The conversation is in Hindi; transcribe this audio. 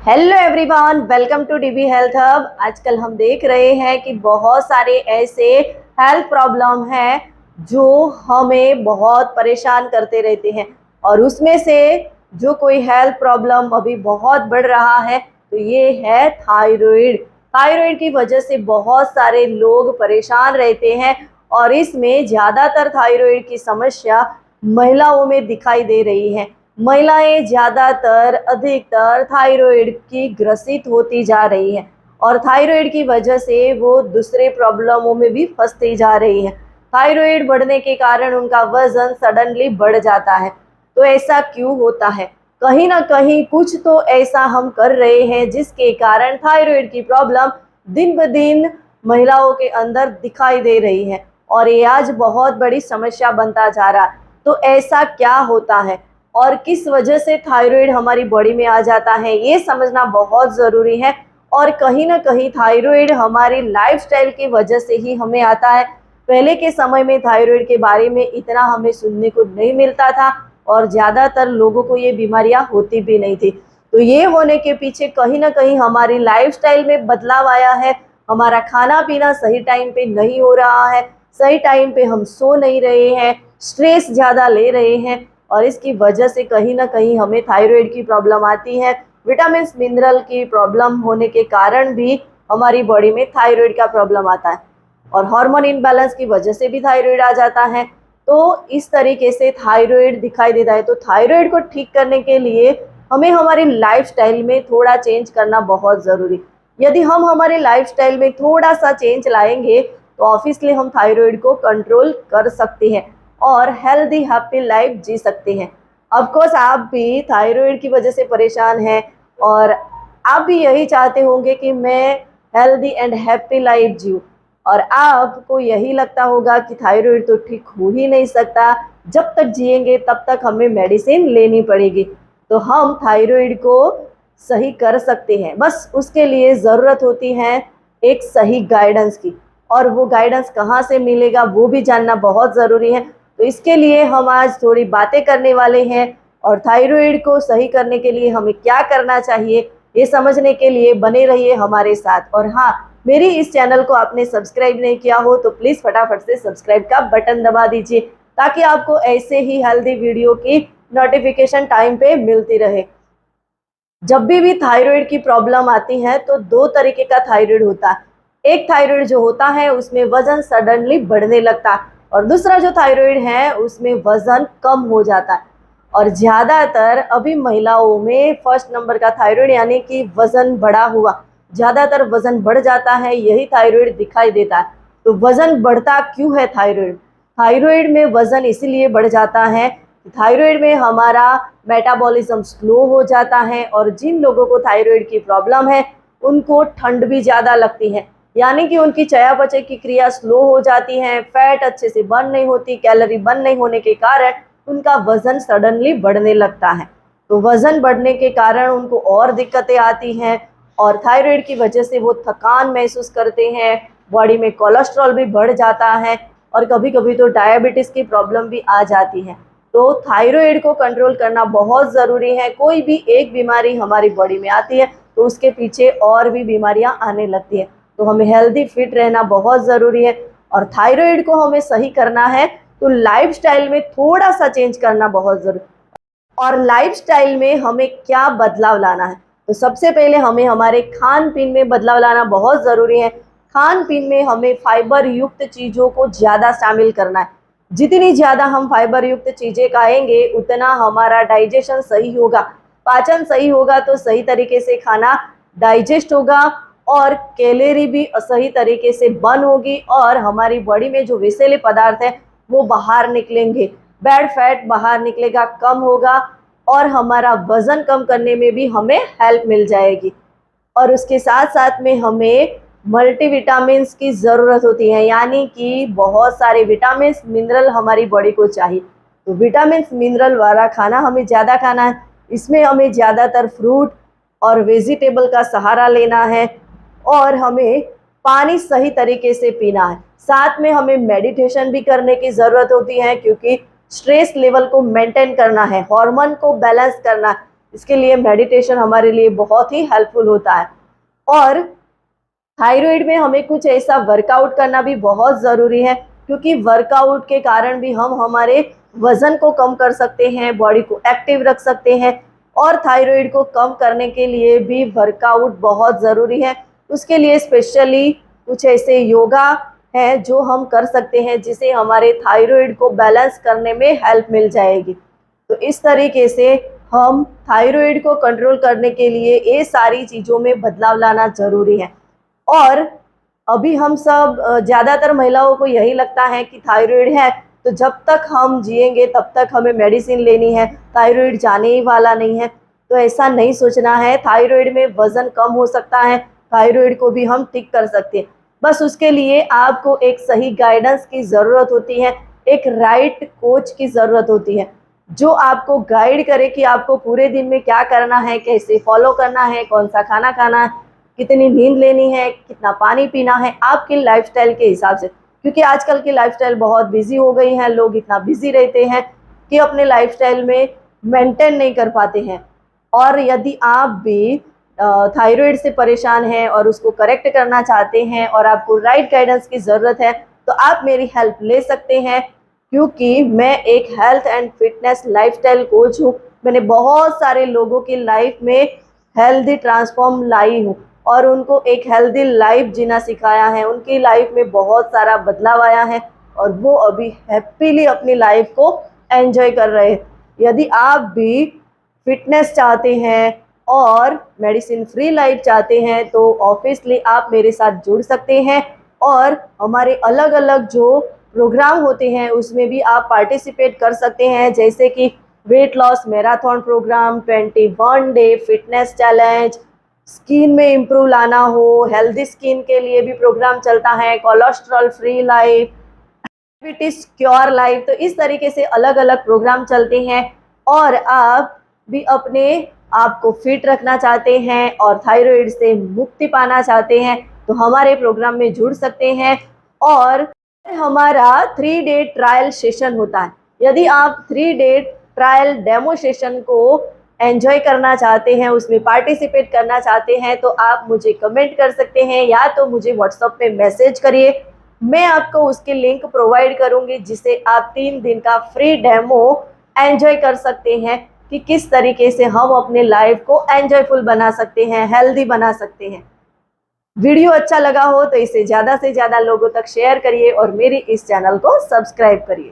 Hello everyone, welcome to DB health hub. आजकल हम देख रहे हैं कि बहुत सारे ऐसे हेल्थ प्रॉब्लम हैं जो हमें बहुत परेशान करते रहते हैं, और उसमें से जो कोई हेल्थ प्रॉब्लम अभी बहुत बढ़ रहा है तो ये है थायराइड। थायराइड की वजह से बहुत सारे लोग परेशान रहते हैं, और इसमें ज़्यादातर थायराइड की समस्या महिलाओं में दिखाई दे रही है। महिलाएं ज़्यादातर अधिकतर थायराइड की ग्रसित होती जा रही हैं, और थायराइड की वजह से वो दूसरे प्रॉब्लमों में भी फंसती जा रही हैं। थायराइड बढ़ने के कारण उनका वजन सडनली बढ़ जाता है। तो ऐसा क्यों होता है? कहीं ना कहीं कुछ तो ऐसा हम कर रहे हैं जिसके कारण थायराइड की प्रॉब्लम दिन ब दिन महिलाओं के अंदर दिखाई दे रही है, और ये आज बहुत बड़ी समस्या बनता जा रहा है। तो ऐसा क्या होता है और किस वजह से थायराइड हमारी बॉडी में आ जाता है, ये समझना बहुत ज़रूरी है। और कहीं ना कहीं थायराइड हमारी लाइफस्टाइल की वजह से ही हमें आता है। पहले के समय में थायराइड के बारे में इतना हमें सुनने को नहीं मिलता था, और ज़्यादातर लोगों को ये बीमारियां होती भी नहीं थी। तो ये होने के पीछे कहीं ना कहीं हमारी लाइफस्टाइल में बदलाव आया है। हमारा खाना पीना सही टाइम पे नहीं हो रहा है, सही टाइम पे हम सो नहीं रहे हैं, स्ट्रेस ज़्यादा ले रहे हैं, और इसकी वजह से कहीं ना कहीं हमें थायराइड की प्रॉब्लम आती है। विटामिन मिनरल की प्रॉब्लम होने के कारण भी हमारी बॉडी में थायराइड का प्रॉब्लम आता है, और हार्मोन इनबैलेंस की वजह से भी थायराइड आ जाता है। तो इस तरीके से थायराइड दिखाई देता है। तो थायराइड को ठीक करने के लिए हमें हमारी लाइफस्टाइल में थोड़ा चेंज करना बहुत ज़रूरी। यदि हम हमारे लाइफस्टाइल में थोड़ा सा चेंज लाएंगे तो ऑब्वियसली हम थायराइड को कंट्रोल कर सकते हैं और हेल्दी हैप्पी लाइफ जी सकते हैं। ऑफ कोर्स आप भी थायराइड की वजह से परेशान हैं, और आप भी यही चाहते होंगे कि मैं हेल्दी एंड हैप्पी लाइफ जीऊँ, और आपको यही लगता होगा कि थायराइड तो ठीक हो ही नहीं सकता, जब तक जिएंगे तब तक हमें मेडिसिन लेनी पड़ेगी। तो हम थायराइड को सही कर सकते हैं, बस उसके लिए ज़रूरत होती है एक सही गाइडेंस की, और वो गाइडेंस कहाँ से मिलेगा वो भी जानना बहुत ज़रूरी है। तो इसके लिए हम आज थोड़ी बातें करने वाले हैं, और थायराइड को सही करने के लिए हमें क्या करना चाहिए ये समझने के लिए बने रहिए हमारे साथ। और हाँ, मेरी इस चैनल को आपने सब्सक्राइब नहीं किया हो तो प्लीज़ फटाफट से सब्सक्राइब का बटन दबा दीजिए, ताकि आपको ऐसे ही हेल्दी वीडियो की नोटिफिकेशन टाइम पे मिलती रहे। जब भी थायराइड की प्रॉब्लम आती है तो दो तरीके का थायराइड होता है। एक थायराइड जो होता है उसमें वजन सडनली बढ़ने लगता है, और दूसरा जो थायराइड है उसमें वजन कम हो जाता है। और ज़्यादातर अभी महिलाओं में फर्स्ट नंबर का थायराइड यानी कि वजन बढ़ा हुआ, ज़्यादातर वजन बढ़ जाता है, यही थायराइड दिखाई देता है। तो वजन बढ़ता क्यों है थायराइड? थायराइड में वजन इसलिए बढ़ जाता है, थायराइड में हमारा मेटाबॉलिज्म स्लो हो जाता है, और जिन लोगों को थायराइड की प्रॉब्लम है उनको ठंड भी ज़्यादा लगती है, यानी कि उनकी चयापचय की क्रिया स्लो हो जाती है, फैट अच्छे से बर्न नहीं होती, कैलोरी बर्न नहीं होने के कारण उनका वजन सडनली बढ़ने लगता है। तो वजन बढ़ने के कारण उनको और दिक्कतें आती हैं, और थायराइड की वजह से वो थकान महसूस करते हैं, बॉडी में कोलेस्ट्रॉल भी बढ़ जाता है, और कभी कभी तो डायबिटीज़ की प्रॉब्लम भी आ जाती है। तो थायराइड को कंट्रोल करना बहुत ज़रूरी है। कोई भी एक बीमारी हमारी बॉडी में आती है तो उसके पीछे और भी बीमारियां आने लगती है। तो हमें हेल्दी फिट रहना बहुत ज़रूरी है, और थायराइड को हमें सही करना है तो लाइफस्टाइल में थोड़ा सा चेंज करना बहुत ज़रूरी। और लाइफस्टाइल में हमें क्या बदलाव लाना है? तो सबसे पहले हमें हमारे खान पीन में बदलाव लाना बहुत ज़रूरी है। खान पीन में हमें फाइबर युक्त चीज़ों को ज़्यादा शामिल करना है। जितनी ज़्यादा हम फाइबर युक्त चीज़ें खाएंगे उतना हमारा डाइजेशन सही होगा, पाचन सही होगा, तो सही तरीके से खाना डाइजेस्ट होगा, और कैलोरी भी सही तरीके से बर्न होगी, और हमारी बॉडी में जो विषैले पदार्थ हैं वो बाहर निकलेंगे, बैड फैट बाहर निकलेगा, कम होगा, और हमारा वज़न कम करने में भी हमें हेल्प मिल जाएगी। और उसके साथ साथ में हमें मल्टीविटामिन्स की ज़रूरत होती है, यानी कि बहुत सारे विटामिन्स मिनरल हमारी बॉडी को चाहिए। तो विटामिन्स मिनरल वाला खाना हमें ज़्यादा खाना है। इसमें हमें ज़्यादातर फ्रूट और वेजिटेबल का सहारा लेना है, और हमें पानी सही तरीके से पीना है। साथ में हमें मेडिटेशन भी करने की ज़रूरत होती है, क्योंकि स्ट्रेस लेवल को मेंटेन करना है, हार्मोन को बैलेंस करना है। इसके लिए मेडिटेशन हमारे लिए बहुत ही हेल्पफुल होता है। और थायराइड में हमें कुछ ऐसा वर्कआउट करना भी बहुत ज़रूरी है, क्योंकि वर्कआउट के कारण भी हम हमारे वज़न को कम कर सकते हैं, बॉडी को एक्टिव रख सकते हैं। और थायराइड को कम करने के लिए भी वर्कआउट बहुत ज़रूरी है। उसके लिए स्पेशली कुछ ऐसे योगा है जो हम कर सकते हैं, जिससे हमारे थायराइड को बैलेंस करने में हेल्प मिल जाएगी। तो इस तरीके से हम थायराइड को कंट्रोल करने के लिए ये सारी चीज़ों में बदलाव लाना ज़रूरी है। और अभी हम सब ज़्यादातर महिलाओं को यही लगता है कि थायराइड है तो जब तक हम जिएंगे तब तक हमें मेडिसिन लेनी है, थायराइड जाने ही वाला नहीं है। तो ऐसा नहीं सोचना है। थायराइड में वज़न कम हो सकता है, थायराइड को भी हम ठीक कर सकते हैं। बस उसके लिए आपको एक सही गाइडेंस की ज़रूरत होती है, एक राइट कोच की ज़रूरत होती है, जो आपको गाइड करे कि आपको पूरे दिन में क्या करना है, कैसे फॉलो करना है, कौन सा खाना खाना है, कितनी नींद लेनी है, कितना पानी पीना है, आपकी लाइफस्टाइल के हिसाब से। क्योंकि आजकल की लाइफस्टाइल बहुत बिजी हो गई है, लोग इतना बिजी रहते हैं कि अपने लाइफस्टाइल में मेंटेन नहीं कर पाते हैं। और यदि आप भी थायराइड से परेशान हैं और उसको करेक्ट करना चाहते हैं और आपको राइट गाइडेंस की ज़रूरत है, तो आप मेरी हेल्प ले सकते हैं, क्योंकि मैं एक health and fitness lifestyle coach हूँ। मैंने बहुत सारे लोगों की लाइफ में हेल्दी ट्रांसफॉर्म लाई हूँ और उनको एक हेल्दी लाइफ जीना सिखाया है। उनकी लाइफ में बहुत सारा बदलाव आया है और वो अभी हैप्पीली अपनी लाइफ को एंजॉय कर रहे हैं। यदि आप भी फिटनेस चाहते हैं और मेडिसिन फ्री लाइफ चाहते हैं तो ऑब्वियसली आप मेरे साथ जुड़ सकते हैं और हमारे अलग अलग जो प्रोग्राम होते हैं उसमें भी आप पार्टिसिपेट कर सकते हैं, जैसे कि weight loss marathon program, 21 day fitness challenge, skin में इम्प्रूव लाना हो, हेल्दी स्किन के लिए भी प्रोग्राम चलता है, cholesterol free life, diabetes cure life. तो इस तरीके से अलग अलग प्रोग्राम चलते हैं। और आप भी अपने आप को फिट रखना चाहते हैं और थायराइड से मुक्ति पाना चाहते हैं तो हमारे प्रोग्राम में जुड़ सकते हैं। और हमारा 3 डे ट्रायल सेशन होता है। यदि आप 3 डे ट्रायल डेमो सेशन को एंजॉय करना चाहते हैं, उसमें पार्टिसिपेट करना चाहते हैं, तो आप मुझे कमेंट कर सकते हैं या तो मुझे व्हाट्सएप पे मैसेज करिए। मैं आपको उसकी लिंक प्रोवाइड करूंगी, जिसे आप 3 दिन का फ्री डेमो एंजॉय कर सकते हैं कि किस तरीके से हम अपने लाइफ को एंजॉयफुल बना सकते हैं, हेल्दी बना सकते हैं। वीडियो अच्छा लगा हो तो इसे ज़्यादा से ज़्यादा लोगों तक शेयर करिए और मेरी इस चैनल को सब्सक्राइब करिए।